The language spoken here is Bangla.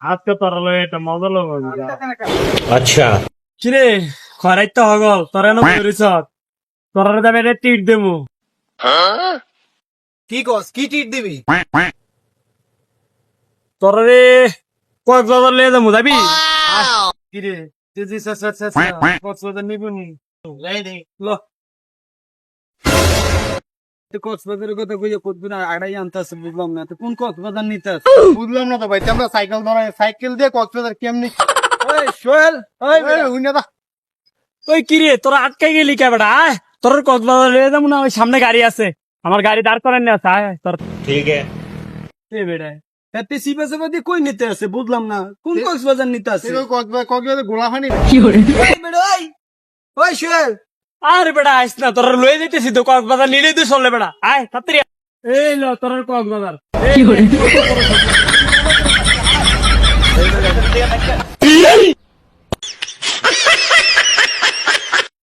আজকে তোরা লই এটা মজা লব अच्छा কিরে খরাই তো হগল তোরা না করিস তোরা দামে রে টিট দেবো কি কস কি টিট দিবি তোরা রে কক্সবাজার লিয়ে যাবো যাবি কিরে তুই কক্সবাজার নিবনি ল কক্সবাজারের কথা কইয়া কতদিন আড়াই আনতাছে বুঝলাম না তো কোন কক্সবাজার নিতে বুঝলাম না তো ভাই আমরা সাইকেল ধরে সাইকেল দিয়ে কক্সবাজার কেমনি ওই সোহেল ওই হুইনা দা ওই কিরে তোরা আটকে গেলি কে বেটা আয় তোর কক্সবাজার লিয়ে যাবো না ওই সামনে গাড়ি আছে আমার গাড়ি দাঁড় করেন না আয় তোর ठीक है বেড়ায় এতে সিপাশে বাদে কই নিতে আছে বুঝলাম না কোন কক্সবাজার নিতে আছে কক্সবাজার গোলা ফানি ওই বেড়া ওই সোহেল আরে বেটা আইস না তোরা লয়ে যেতেছি তো কক্সবাজার নিলেই তো চললে বেটা আয় তাড়াতাড়ি আয়। এই লো তোর কক্সবাজার